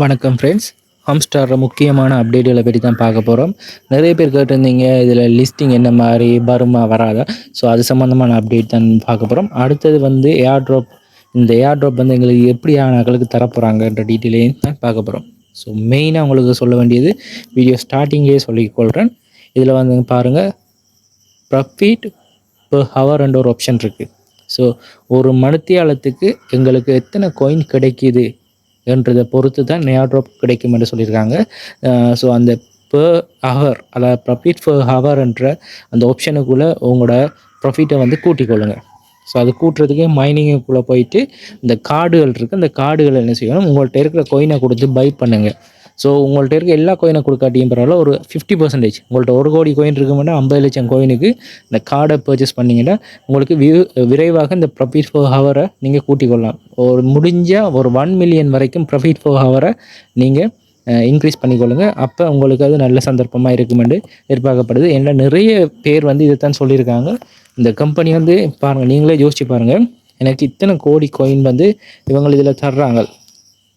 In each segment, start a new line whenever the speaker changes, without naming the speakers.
வணக்கம் ஃப்ரெண்ட்ஸ். ஹம்ஸ்டார் முக்கியமான அப்டேட்டுகளை பற்றி தான் பார்க்க போகிறோம். நிறைய பேர் கேட்டிருந்தீங்க இதில் லிஸ்டிங் என்ன மாதிரி வருமா வராதா. ஸோ அது சம்மந்தமான அப்டேட் தான் பார்க்க போகிறோம். அடுத்தது வந்து ஏர்ட்ராப். இந்த ஏர்ட்ராப் வந்து எங்களுக்கு எப்படியான நகலுக்கு தரப்போகிறாங்கன்ற டீட்டெயிலையும் தான் பார்க்க போகிறோம். ஸோ மெயினாக உங்களுக்கு சொல்ல வேண்டியது வீடியோ ஸ்டார்டிங்லேயே சொல்லிக்கொள்கிறேன். இதில் வந்து பாருங்கள், ப்ராஃபிட் பெர் ஹவர் என்ற ஒரு ஆப்ஷன் இருக்குது. ஸோ ஒரு மணித்தியாலத்துக்கு எங்களுக்கு எத்தனை காயின் கிடைக்கிது என்றதை பொறுத்து தான் ஏர்ட்ராப் கிடைக்கும் என்று சொல்லியிருக்காங்க. ஸோ அந்த பெர் ஹவர், அதாவது ப்ராஃபிட் பெர் ஹவர் என்ற அந்த ஆப்ஷனுக்குள்ளே உங்களோட ப்ராஃபிட்டை வந்து கூட்டிக் கொள்ளுங்கள். ஸோ அது கூட்டுறதுக்கு மைனிங்குக்குள்ளே போயிட்டு இந்த கார்டுகள் இருக்குது, அந்த கார்டுகள் என்ன செய்யணும், உங்கள்கிட்ட இருக்கிற கோயினை கொடுத்து பை பண்ணுங்கள். ஸோ உங்கள்கிட்ட இருக்க எல்லா கோயினை கொடுக்காட்டியும் பரவாயில்ல, ஒரு 50%, உங்கள்கிட்ட 1 கோடி கோயின் இருக்குமென்னா 50 லட்சம் கோயினுக்கு இந்த கார்டை பர்ச்சேஸ் பண்ணிங்கன்னா உங்களுக்கு விரைவாக இந்த ப்ராஃபிட் பெர் ஹவரை நீங்கள் கூட்டிக் கொள்ளலாம். ஒரு முடிஞ்சால் ஒரு 1 மில்லியன் வரைக்கும் ப்ராஃபிட் பெர் ஹவரை நீங்கள் இன்க்ரீஸ் பண்ணிக்கொள்ளுங்க. அப்போ உங்களுக்கு அது நல்ல சந்தர்ப்பமாக இருக்குமென்று எதிர்பார்க்கப்படுது. ஏன்னா நிறைய பேர் வந்து இதைத்தான் சொல்லியிருக்காங்க. இந்த கம்பெனி வந்து பாருங்கள், நீங்களே யோசிச்சு பாருங்கள், எனக்கு இத்தனை கோடி கோயின் வந்து இவங்க இதில் தர்றாங்க.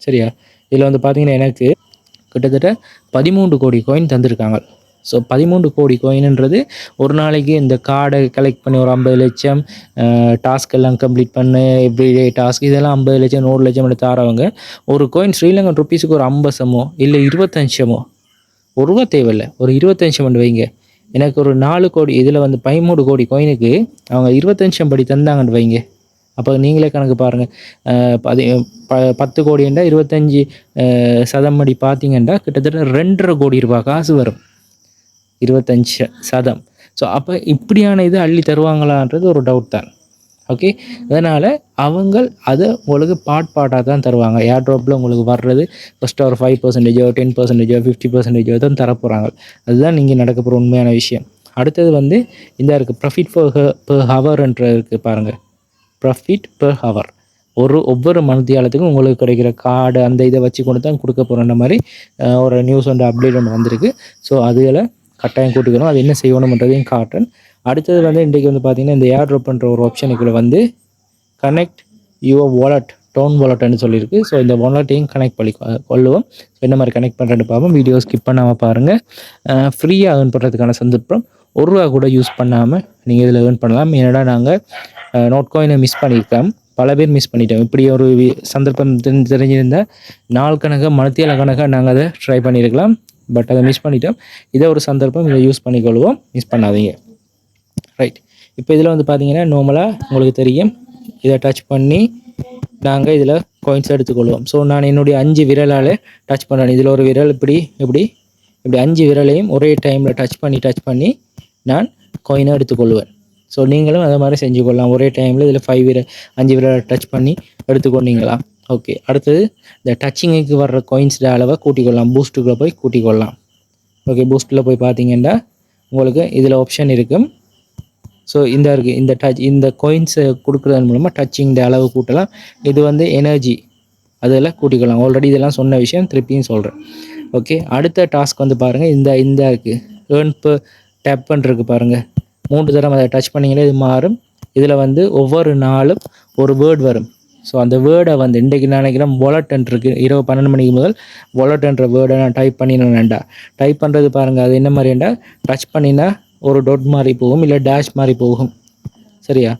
சரியா? இதில் வந்து பார்த்திங்கன்னா எனக்கு கிட்டத்தட்ட 13 கோடி கோயின் தந்திருக்காங்க. ஸோ 13 கோடி கோயின்ன்றது ஒரு நாளைக்கு இந்த கார்டை கலெக்ட் பண்ணி ஒரு 50 லட்சம் டாஸ்க் எல்லாம் கம்ப்ளீட் பண்ணு, எவ்ரிடே டாஸ்க் இதெல்லாம் 50 லட்சம் 100 லட்சம் எடுத்து தாரவங்க ஒரு கோயின் ஸ்ரீலங்கன் ருப்பீஸுக்கு ஒரு 50 இல்லை 25 ஒரு ரூபா தேவையில்லை, ஒரு 25 வைங்க. எனக்கு ஒரு 4 கோடி இதில் வந்து 13 கோடி கோயினுக்கு அவங்க 25 படி தந்தாங்கன்னு வைங்க. அப்போ நீங்களே கணக்கு பாருங்கள். 10 கோடிண்டா 25 படி பார்த்தீங்கன்னா கிட்டத்தட்ட 2.5 கோடி ரூபாய் காசு வரும், 25%. ஸோ அப்போ இப்படியான இது அள்ளி தருவாங்களான்றது ஒரு டவுட் தான். ஓகே, அதனால் அவங்க அதை உங்களுக்கு பாட்டாக தான் தருவாங்க. ஏர்ட்ராப்பில் உங்களுக்கு வர்றது ஃபஸ்ட்டு ஒரு 5%, 10%, 50% தான் தரப்போகிறாங்க. அதுதான் நீங்கள் நடக்க போகிற உண்மையான விஷயம். அடுத்தது வந்து இந்த இருக்குது ப்ராஃபிட் பெர் ஹவர்ன்ற இருக்குது பாருங்கள். ப்ராஃபிட் பெர் ஹவர் ஒவ்வொரு மணித்தியாலத்துக்கும் உங்களுக்கு கிடைக்கிற கார்டு அந்த இதை வச்சு கொண்டு தான் கொடுக்க போகிறன்ற மாதிரி ஒரு நியூஸ் வந்து அப்டேட் ஒன்று வந்திருக்கு. ஸோ அதில் கட்டாயம் கூட்டிக்கணும். அது என்ன செய்யணுன்றதையும் காட்டுறேன். அடுத்தது வந்து இன்றைக்கி வந்து பார்த்திங்கன்னா இந்த ஏர்ட்ராப் பண்ணுற ஒரு ஆப்ஷனுக்குள்ளே வந்து கனெக்ட் யுவர் வாலெட், டவுன் வாலெட்னு சொல்லியிருக்கு. ஸோ இந்த வாலெட்டையும் கனெக்ட் பண்ணி கொள்ளுவோம். ஸோ என்ன மாதிரி கனெக்ட் பண்ணுறேன்னு பார்ப்போம். வீடியோ ஸ்கிப் பண்ணாமல் பாருங்கள். ஃப்ரீயாக ஏர்ன் பண்ணுறதுக்கான சந்தர்ப்பம். ₹1 கூட யூஸ் பண்ணாமல் நீங்கள் இதில் ஏர்ன் பண்ணலாம். ஏன்னா நாங்கள் நோட் காயினை மிஸ் பண்ணியிருக்கோம், பல பேர் மிஸ் பண்ணிட்டோம். இப்படி ஒரு சந்தர்ப்பம் தெரிஞ்சிருந்தால் நாள் கணக்காக மணித்தியால கணக்காக நாங்கள் அதை ட்ரை பண்ணியிருக்கலாம். பட் அதை மிஸ் பண்ணிட்டோம். இதை ஒரு சந்தர்ப்பம், இதை யூஸ் பண்ணிக்கொள்வோம், மிஸ் பண்ணாதீங்க. ரைட், இப்போ இதில் வந்து பார்த்தீங்கன்னா நார்மலாக உங்களுக்கு தெரியும், இதை டச் பண்ணி நாங்கள் இதில் காயின்ஸ் எடுத்துக்கொள்வோம். ஸோ நான் என்னுடைய 5 விரலால் டச் பண்ணுறேன். இதில் ஒரு விரல் இப்படி 5 விரலையும் ஒரே டைமில் டச் பண்ணி நான் காயினை எடுத்துக்கொள்வேன். ஸோ நீங்களும் அதை மாதிரி செஞ்சு கொள்ளலாம். ஒரே டைமில் இதில் 5 விரலை டச் பண்ணி எடுத்துக்கொண்டீங்களா? ஓகே, அடுத்தது இந்த டச்சிங்குக்கு வர்ற காயின்ஸோட அளவை கூட்டிக்கொள்ளலாம். பூஸ்ட்டுக்குள்ளே போய் கூட்டிக்கொள்ளலாம். ஓகே, பூஸ்ட்டில் போய் பார்த்தீங்கன்னா உங்களுக்கு இதில் ஆப்ஷன் இருக்கும். ஸோ இந்த காயின்ஸை கொடுக்குறதன் மூலமாக டச்சிங் அளவு கூட்டலாம். இது வந்து எனர்ஜி அதில் கூட்டிக்கலாம். ஆல்ரெடி இதெல்லாம் சொன்ன விஷயம் திருப்பியும் சொல்கிறேன். ஓகே, அடுத்த டாஸ்க் வந்து பாருங்கள். இந்த இருக்குது ஏர்ன் பெர் டேப் பண்ணுறதுக்கு பாருங்கள். 3 தடவை அதை டச் பண்ணிங்கன்னா இது மாறும். இதில் வந்து ஒவ்வொரு நாளும் ஒரு வேர்டு வரும். ஸோ அந்த வேர்டை வந்து இன்றைக்கு நான் நினைக்கிறேன் வாலெட் இருக்குது, இரவு 12 மணிக்கு முதல் வாலெட்ன்ற வேர்டை நான் டைப் பண்ணினேன்டா. டைப் பண்ணுறது பாருங்கள், அது என்ன மாதிரிண்டா டச் பண்ணினா ஒரு டொட் மாதிரி போகும், இல்லை டேஷ் மாதிரி போகும். சரியா?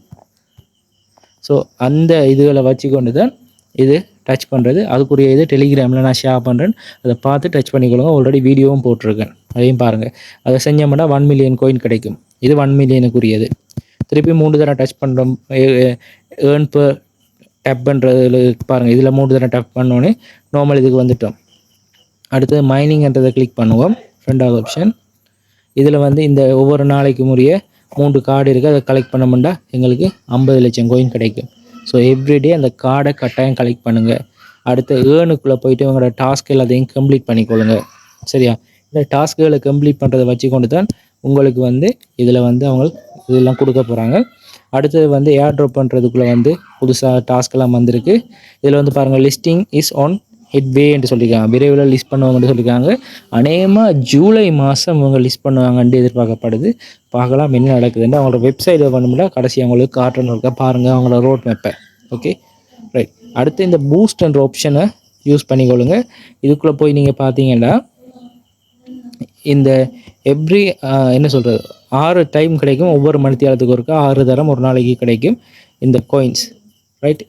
ஸோ அந்த இதுகளை வச்சு கொண்டு தான் இது டச் பண்ணுறது. அதுக்குரிய இது டெலிகிராமில் நான் ஷேர் பண்ணுறேன், அதை பார்த்து டச் பண்ணிக்கொள்ளுங்க. ஆல்ரெடி வீடியோவும் போட்டிருக்கேன், அதையும் பாருங்கள். அதை செஞ்சோம்னா 1 மில்லியன் கோயின் கிடைக்கும். இது 1 மில்லியனுக்குரியது. திருப்பி 3 தடவை டச் பண்ணுறோம். ஏர்ன் பெர் டேப் பண்ணுறதுல பாருங்கள், இதில் 3 தடவை டேப் பண்ணோன்னே நார்மல் இதுக்கு வந்துட்டோம். அடுத்தது மைனிங்ன்றதை கிளிக் பண்ணுவோம், 2வது ஆப்ஷன். இதில் வந்து இந்த ஒவ்வொரு நாளைக்கு முறைய 3 கார்டு இருக்குது, அதை கலெக்ட் பண்ணோம்னா எங்களுக்கு 50 லட்சம் கோயின் கிடைக்கும். ஸோ எவ்ரிடே அந்த கார்டை கட்டாயம் கலெக்ட் பண்ணுங்கள். அடுத்த ஏர்னுக்குள்ளே போயிட்டு உங்களோட டாஸ்க் எல்லாத்தையும் கம்ப்ளீட் பண்ணிக்கொள்ளுங்க. சரியா? இந்த டாஸ்க்குகளை கம்ப்ளீட் பண்ணுறதை வச்சு கொண்டு தான் உங்களுக்கு வந்து இதில் வந்து அவங்க இதெல்லாம் கொடுக்க போகிறாங்க. அடுத்தது வந்து ஏர்ட்ராப் பண்ணுறதுக்குள்ளே வந்து புதுசாக டாஸ்க்கெல்லாம் வந்திருக்கு. இதில் வந்து பாருங்கள், லிஸ்டிங் இஸ் ஆன் ஹெட்வே என்று சொல்லியிருக்காங்க. விரைவில் லிஸ்ட் பண்ணுவாங்கன்னு சொல்லியிருக்காங்க. அநேகமாக ஜூலை மாதம் இவங்க லிஸ்ட் பண்ணுவாங்கன்னு எதிர்பார்க்கப்படுது. பார்க்கலாம் என்ன நடக்குதுன்னு. அவங்களோட வெப்சைட்டில் பண்ணமுடியா கடைசி அவங்களுக்கு காட்டணும் இருக்கா பாருங்கள், அவங்களோட ரோட் மேப்பை. Okay, right. அடுத்து இந்த பூஸ்ட்ன்ற ஆப்ஷனை யூஸ் பண்ணிக்கொள்ளுங்க. இதுக்குள்ளே போய் நீங்கள் பார்த்தீங்கன்னா இந்த எவ்ரி என்ன சொல்கிறது 6 டைம் கிடைக்கும். ஒவ்வொரு மணித்தியாலத்துக்கு ஒருக்கா 6 தரம் ஒரு நாளைக்கு கிடைக்கும் இந்த காயின்ஸ், ரைட்?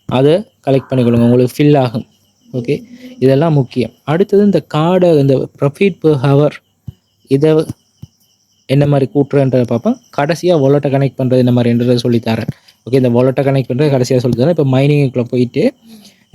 அதை கலெக்ட் பண்ணிக்கொள்ளுங்க, உங்களுக்கு ஃபில் ஆகும். ஓகே, இதெல்லாம் முக்கியம். அடுத்தது இந்த கார்டை இந்த ப்ராஃபிட் பெர் ஹவர் இதை என்ன மாதிரி கூட்டுறன்றதை பார்ப்பேன். கடைசியாக வாலெட்டை கனெக்ட் பண்ணுறது என்ன மாதிரின்றதை சொல்லித்தரேன். ஓகே, இந்த வாலெட்டை கனெக்ட் பண்ணுறது கடைசியாக சொல்லித்தரேன். இப்போ மைனிங்குள்ளே போயிட்டு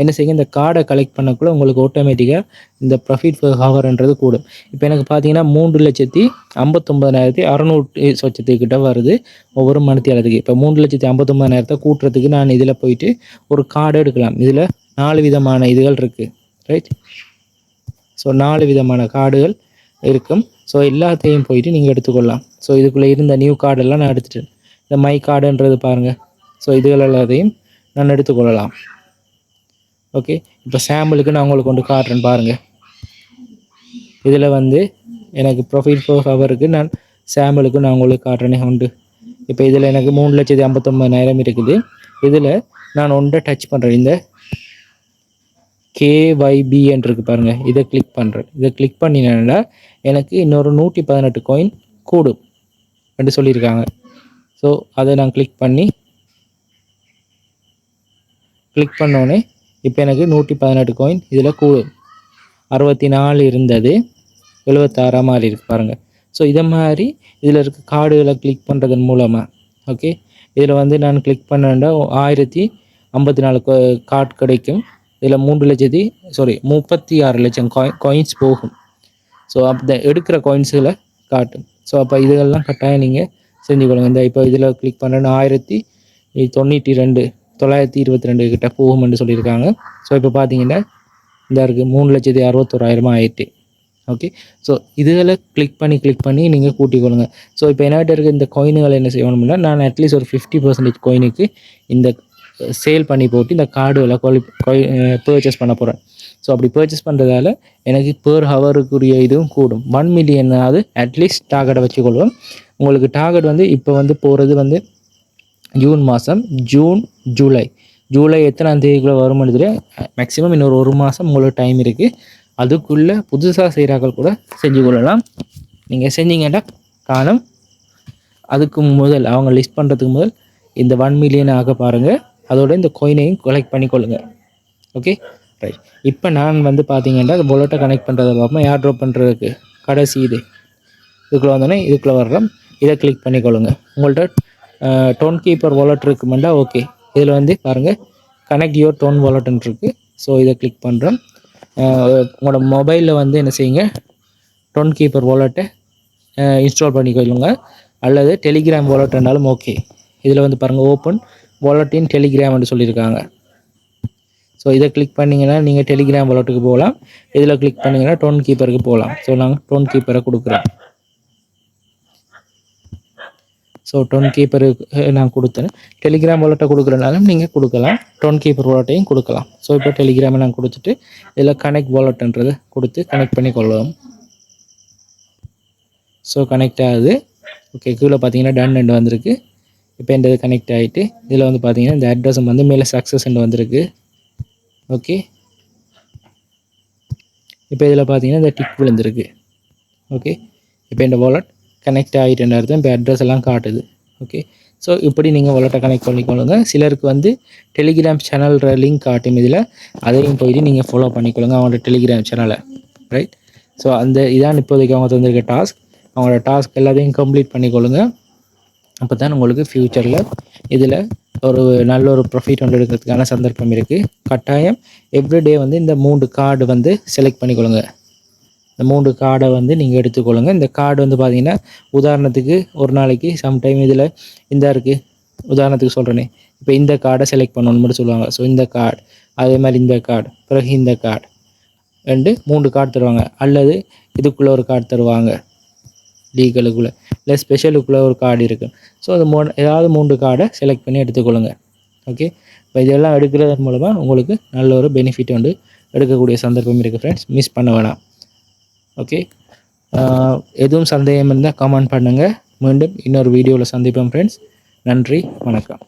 என்ன செய்யுங்க, இந்த கார்டை கலெக்ட் பண்ணக்குள்ளே உங்களுக்கு ஆட்டோமேட்டிக்காக இந்த ப்ராஃபிட் பெர் ஹவர்ன்றது கூடும். இப்போ எனக்கு பார்த்தீங்கன்னா 3,59,600 சொச்சத்துக்கிட்ட வருது ஒவ்வொரு மணித்தியாலத்துக்கு. இப்போ 3,59,000 கூட்டுறதுக்கு நான் இதில் போயிட்டு ஒரு கார்டு எடுக்கலாம். இதில் 4 விதமான இதுகள் இருக்குது, ரைட்? ஸோ 4 விதமான கார்டுகள் இருக்கும். ஸோ எல்லாத்தையும் போயிட்டு நீங்கள் எடுத்துக்கொள்ளலாம். ஸோ இதுக்குள்ளே இருந்த நியூ கார்டெல்லாம் நான் எடுத்துட்டேன். இந்த மை கார்டுன்றது பாருங்கள். ஸோ இதுகள் எல்லாத்தையும் நான் எடுத்துக்கொள்ளலாம். ஓகே, இப்போ சாம்பிளுக்கு நான் உங்களுக்கு கொண்டு காட்டுறேன் பாருங்கள். இதில் வந்து எனக்கு ப்ராஃபிட் பெர் ஹவருக்கு நான் சாம்பிளுக்கு நான் உங்களுக்கு காட்டுறேனே உண்டு. இப்போ இதில் எனக்கு 3,59,000 இருக்குது. இதில் நான் ஒன்றை டச் பண்ணுறேன். இந்த KYBன்னு இருக்குது பாருங்கள், இதை கிளிக் பண்ணுறேன். இதை கிளிக் பண்ணினேன்னா எனக்கு இன்னொரு 118 காயின் கூடும் அப்படின்னு சொல்லியிருக்காங்க. ஸோ அதை நான் கிளிக் பண்ணோன்னே இப்போ எனக்கு 118 காயின் இதில் கூடும். 64 இருந்தது, 76 மாதிரி இருக்குது பாருங்கள். ஸோ இதை மாதிரி இதில் இருக்க கார்டுகளை கிளிக் பண்ணுறதன் மூலமாக ஓகே, இதில் வந்து நான் கிளிக் பண்ணேன்னா 1054 கார்டு கிடைக்கும். இதில் 36 லட்சம் காயின்ஸ் போகும். ஸோ அப்போ எடுக்கிற காயின்ஸுகளை காட்டும். ஸோ அப்போ இதெல்லாம் கட்டாயம் நீங்கள் செஞ்சு கொள்ளுங்க. இந்த இப்போ இதில் கிளிக் பண்ணேன்னா 922 கிட்ட போகும்னு சொல்லியிருக்காங்க. ஸோ இப்போ பார்த்தீங்கன்னா இந்த இருக்குது 3,61,000 ஆயிட்டு. ஓகே, ஸோ இதுகளை கிளிக் பண்ணி நீங்கள் கூட்டிக்கொள்ளுங்க. ஸோ இப்போ என்கிட்ட இருக்க இந்த காயின்களை என்ன செய்யணும்னா நான் அட்லீஸ்ட் ஒரு 50% காயினுக்கு இந்த சேல் பண்ணி போட்டு இந்த கார்டுகளை பர்ச்சேஸ் பண்ண போகிறேன். ஸோ அப்படி பர்ச்சேஸ் பண்ணுறதால எனக்கு பெர் ஹவருக்குரிய இதுவும் கூடும். 1 மில்லியனாவது அட்லீஸ்ட் டார்கெட்டை வச்சுக்கொள்வோம். உங்களுக்கு டார்கெட் வந்து இப்போ வந்து போகிறது வந்து ஜூன் மாதம், ஜூலை எத்தனாம் தேதிக்குள்ளே வரும்னு தெரியும். மேக்ஸிமம் இன்னொரு 1 மாதம் உங்களுக்கு டைம் இருக்குது. அதுக்குள்ளே புதுசாக செய்கிறாக்கள் கூட செஞ்சு கொள்ளலாம். நீங்கள் செஞ்சீங்கன்னா காணும். அதுக்கு முதல் அவங்க லிஸ்ட் பண்ணுறதுக்கு முதல் இந்த 1 மில்லியன் ஆக பாருங்கள். அதோட இந்த காயினையும் கலெக்ட் பண்ணிக்கொள்ளுங்க. Okay, right. இப்போ நான் வந்து பார்த்தீங்கன்னா அந்த புல்லட்டை கனெக்ட் பண்ணுறதை பார்ப்போம். ஏர் ட்ராப் பண்ணுறதுக்கு கடைசி இதுக்குள்ளே வந்தோடனே இதுக்குள்ளே வர்றோம். இதை கிளிக் பண்ணிக்கொள்ளுங்க. உங்கள்கிட்ட டோன் கீப்பர் வாலெட் இருக்குமெண்டா ஓகே. இதில் வந்து பாருங்கள் கனெக்ட் யுவர் டோன் வாலெட்னு இருக்குது. ஸோ இதை கிளிக் பண்ணுறோம். உங்களோட மொபைலில் வந்து என்ன செய்யுங்க, டோன் கீப்பர் வாலெட்டை இன்ஸ்டால் பண்ணிக்கொள்ளுங்க. அல்லது டெலிகிராம் வாலெட் இருந்தாலும் ஓகே. இதில் வந்து பாருங்கள் ஓப்பன் வாலெட் இன் டெலிகிராம்னு சொல்லியிருக்காங்க. ஸோ இதை கிளிக் பண்ணிங்கன்னா நீங்கள் டெலிகிராம் வாலெட்டுக்கு போகலாம். இதில் கிளிக் பண்ணிங்கன்னா டோன் கீப்பருக்கு போகலாம். ஸோ நாங்கள் டோன் கீப்பரை கொடுக்குறோம். ஸோ டோன் கீப்பருக்கு நான் கொடுத்தேன். டெலிகிராம் வாலெட்டை கொடுக்குறனாலும் நீங்கள் கொடுக்கலாம், டோன் கீப்பர் வாலெட்டையும் கொடுக்கலாம். ஸோ இப்போ டெலிகிராமை நான் கொடுத்துட்டு இதில் கனெக்ட் வாலெட்ன்றதை கொடுத்து கனெக்ட் பண்ணி கொள்ளுவோம். ஸோ கனெக்ட் ஆகுது. ஓகே, கீழே பார்த்தீங்கன்னா டன் வந்திருக்கு. இப்போ இந்த இது கனெக்ட் ஆகிட்டு இதில் வந்து பார்த்தீங்கன்னா இந்த அட்ரஸும் வந்து மேலே சக்ஸஸ் வந்திருக்கு. ஓகே, இப்போ இதில் பார்த்தீங்கன்னா இந்த டிக் விழுந்திருக்கு. ஓகே, இப்போ இந்த வாலெட் கனெக்ட் ஆகிட்டுன்னு அர்த்தம். இப்போ அட்ரஸ் எல்லாம் காட்டுது. ஓகே, ஸோ இப்படி நீங்கள் வாலெட்டை கனெக்ட் பண்ணிக்கொள்ளுங்க. சிலருக்கு வந்து டெலிகிராம் சேனல் லிங்க் காட்டும் இதில், அதையும் போயிட்டு நீங்கள் ஃபாலோ பண்ணிக்கொள்ளுங்க அவங்களோட டெலிகிராம் சேனலை, ரைட்? ஸோ அந்த இதான் இப்போதைக்கு அவங்க தந்திருக்க டாஸ்க். அவங்களோட டாஸ்க் எல்லாத்தையும் கம்ப்ளீட் பண்ணிக்கொள்ளுங்க. அப்போ தான் உங்களுக்கு ஃப்யூச்சரில் இதில் ஒரு நல்ல ஒரு ப்ராஃபிட் ஒன்று எடுக்கிறதுக்கான சந்தர்ப்பம் இருக்குது. கட்டாயம் எவ்ரிடே வந்து இந்த 3 கார்டு வந்து செலக்ட் பண்ணிக்கொள்ளுங்க. இந்த 3 கார்டை வந்து நீங்கள் எடுத்துக்கொள்ளுங்க. இந்த கார்டு வந்து பார்த்தீங்கன்னா உதாரணத்துக்கு ஒரு நாளைக்கு சம்டைம் இதில் இந்த இருக்குது, உதாரணத்துக்கு சொல்கிறேனே, இப்போ இந்த கார்டை செலக்ட் பண்ணணும்னு மட்டும் சொல்லுவாங்க. ஸோ இந்த கார்டு, அதே மாதிரி இந்த கார்டு, பிறகு இந்த கார்டு, 3 கார்டு தருவாங்க. அல்லது இதுக்குள்ளே ஒரு கார்டு தருவாங்க, லீகலுக்குள்ளே, இல்லை ஸ்பெஷலுக்குள்ளே ஒரு கார்டு இருக்குது. ஸோ அது ஏதாவது 3 கார்டை செலக்ட் பண்ணி எடுத்துக்கொள்ளுங்க. ஓகே, இப்போ இதெல்லாம் எடுக்கிறதன் மூலமாக உங்களுக்கு நல்ல ஒரு பெனிஃபிட் வந்து எடுக்கக்கூடிய சந்தர்ப்பம் இருக்குது ஃப்ரெண்ட்ஸ். மிஸ் பண்ண வேணாம். ஓகே, எதுவும் சந்தேகம் இருந்தால் கமெண்ட் பண்ணுங்கள். மீண்டும் இன்னொரு வீடியோவில் சந்திப்போம் ஃப்ரெண்ட்ஸ். நன்றி, வணக்கம்.